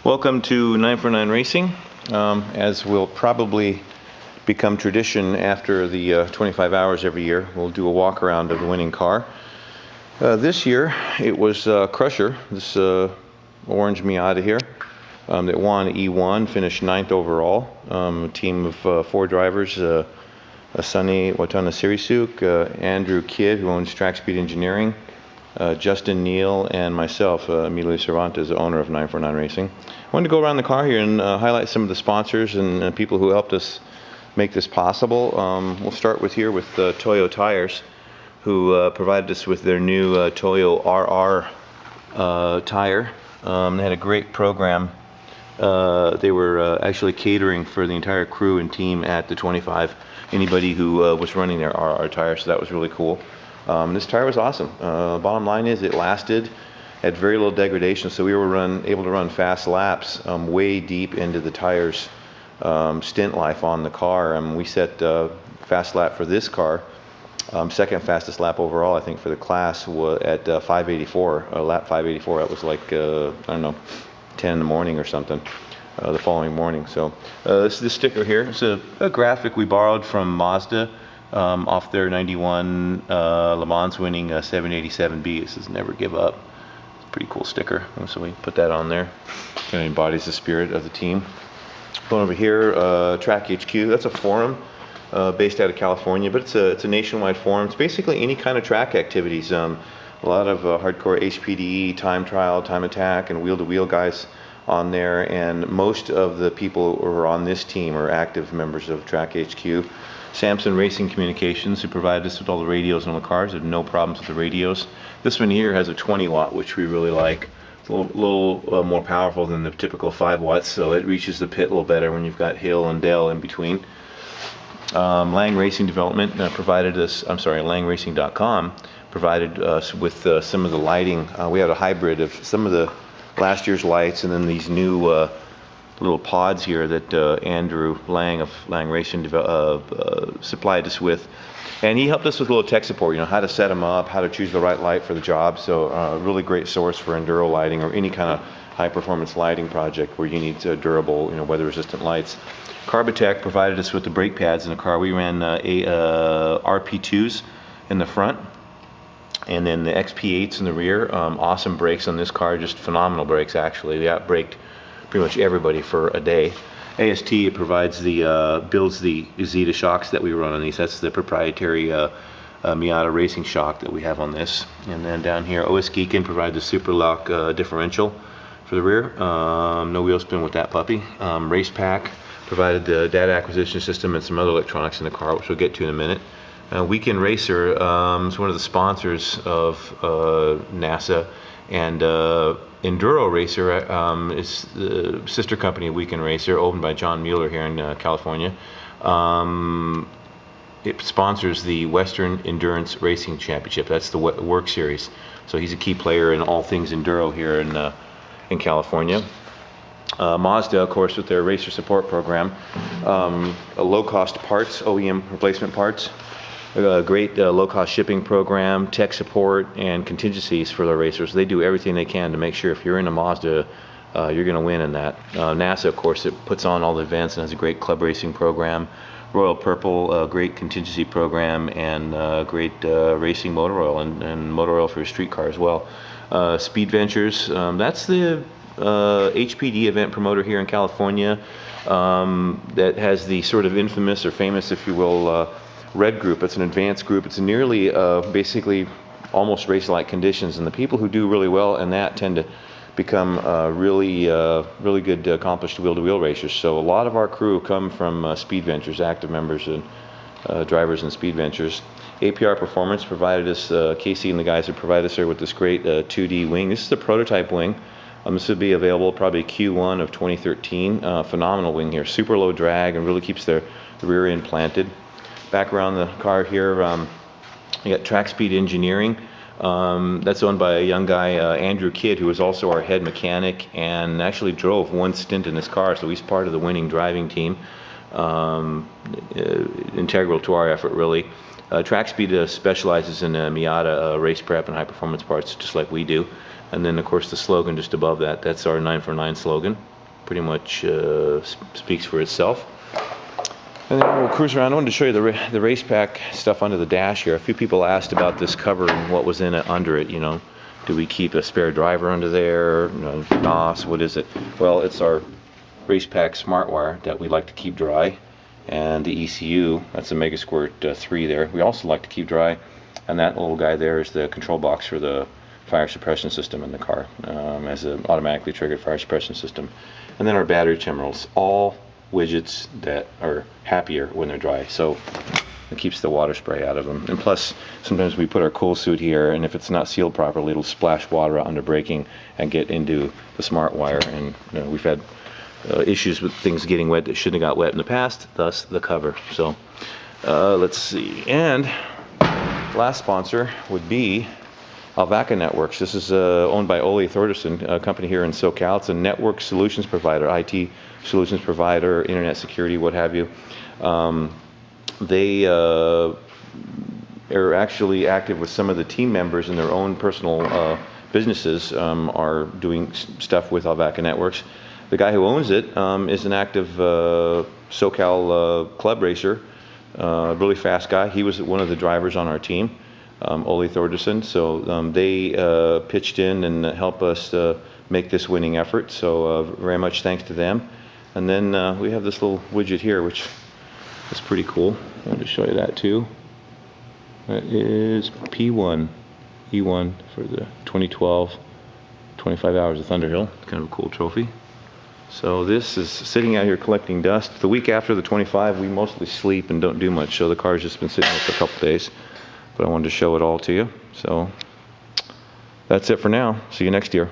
Welcome to 949 Racing. As will probably become tradition after the 25 hours every year, we'll do a walk around of the winning car. This year it was Crusher, this orange Miata here, that won E1, finished 9th overall. A team of 4 drivers, Sunny Watana Sirisuk, Andrew Kidd, who owns Track Speed Engineering, Justin Neal, and myself, Emilio Cervantes, the owner of 949 Racing. I wanted to go around the car here and highlight some of the sponsors and people who helped us make this possible. We'll start with Toyo Tires, who provided us with their new Toyo RR tire. They had a great program. They were actually catering for the entire crew and team at the 25, anybody who was running their RR tire, so that was really cool. This tire was awesome. Bottom line is it lasted, had very little degradation, so we were able to run fast laps way deep into the tire's stint life on the car. We set fast lap for this car, second fastest lap overall, I think, for the class, at 584, lap 584. That was like, I don't know, 10 in the morning or something, the following morning. So this sticker here, it's a graphic we borrowed from Mazda. Off their 91 Le Mans winning 787B. It says "Never Give Up." It's a pretty cool sticker, so we put that on there. Kind of embodies the spirit of the team. Going over here, Track HQ. That's a forum based out of California, but it's a nationwide forum. It's basically any kind of track activities. A lot of hardcore HPDE, time trial, time attack, and wheel-to-wheel guys on there. And most of the people who are on this team are active members of Track HQ. Samson Racing Communications, who provided us with all the radios on the cars. Had no problems with the radios. This one here has a 20 watt, which we really like. It's a little more powerful than the typical 5 watts, so it reaches the pit a little better when you've got hill and dale in between. Lang Racing Development provided us, langracing.com provided us with some of the lighting. We had a hybrid of some of the last year's lights and then these new little pods here that Andrew Lang of Lang Racing supplied us with, and he helped us with a little tech support, how to set them up, how to choose the right light for the job. So a really great source for enduro lighting or any kind of high performance lighting project where you need durable, weather resistant lights. Carbotech provided us with the brake pads in the car. We ran RP2s in the front and then the XP8s in the rear. Awesome brakes on this car, just phenomenal brakes actually. They outbraked pretty much everybody for a day. AST builds the Zeta shocks that we run on these. That's the proprietary Miata racing shock that we have on this. And then down here, OS Geekin provides the Super Lock differential for the rear. No wheel spin with that puppy. Race Pack provided the data acquisition system and some other electronics in the car, which we'll get to in a minute. Weekend Racer is one of the sponsors of NASA, and Enduro Racer is the sister company of Weekend Racer, owned by John Mueller here in California. It sponsors the Western Endurance Racing Championship. That's the work series. So he's a key player in all things enduro here in California. Mazda, of course, with their racer support program, low-cost parts, OEM replacement parts. A great low-cost shipping program, tech support, and contingencies for the racers. They do everything they can to make sure if you're in a Mazda, you're going to win in that. NASA, of course, it puts on all the events and has a great club racing program. Royal Purple, a great contingency program, and great racing motor oil and motor oil for your street car as well. Speed Ventures, that's the HPD event promoter here in California that has the sort of infamous or famous, if you will, Red Group. It's an advanced group. It's nearly basically almost race-like conditions, and the people who do really well in that tend to become really good accomplished wheel-to-wheel racers. So a lot of our crew come from Speed Ventures, active members and drivers in Speed Ventures. APR Performance provided us, Casey and the guys have provided us here with this great 2D wing. This is the prototype wing. This will be available probably Q1 of 2013. Phenomenal wing here, super low drag, and really keeps the rear end planted. Back around the car here, you got Track Speed Engineering. That's owned by a young guy, Andrew Kidd, who was also our head mechanic and actually drove one stint in this car, so he's part of the winning driving team. Integral to our effort, really. Track Speed specializes in Miata race prep and high performance parts, just like we do. And then, of course, the slogan just above that, that's our 949 slogan. pretty much speaks for itself. And then we'll cruise around. I wanted to show you the race pack stuff under the dash here. A few people asked about this cover and what was in it under it. You know, do we keep a spare driver under there? NOS, what is it? Well, it's our race pack smart wire that we like to keep dry, and the ECU, that's the Megasquirt 3 there. We also like to keep dry, and that little guy there is the control box for the fire suppression system in the car, as an automatically triggered fire suppression system. And then our battery terminals, all widgets that are happier when they're dry, so it keeps the water spray out of them. And plus, sometimes we put our cool suit here, and if it's not sealed properly, it'll splash water out under braking and get into the smart wire. And we've had issues with things getting wet that shouldn't have got wet in the past, thus the cover. So let's see. And last sponsor would be Alvaca Networks. This is owned by Ole Thordarson, a company here in SoCal. It's a network solutions provider, IT solutions provider, internet security, what have you. They are actually active with some of the team members in their own personal businesses, are doing stuff with Alvaca Networks. The guy who owns it is an active SoCal club racer, really fast guy. He was one of the drivers on our team. Ole Thordarson, so they pitched in and helped us make this winning effort, so very much thanks to them. And then we have this little widget here, which is pretty cool. I wanted to show you that too. That is P1 E1 for the 2012 25 Hours of Thunderhill. Kind of a cool trophy. So this is sitting out here collecting dust. The week after the 25, we mostly sleep and don't do much, so the car's just been sitting there for a couple days. But I wanted to show it all to you. So that's it for now. See you next year.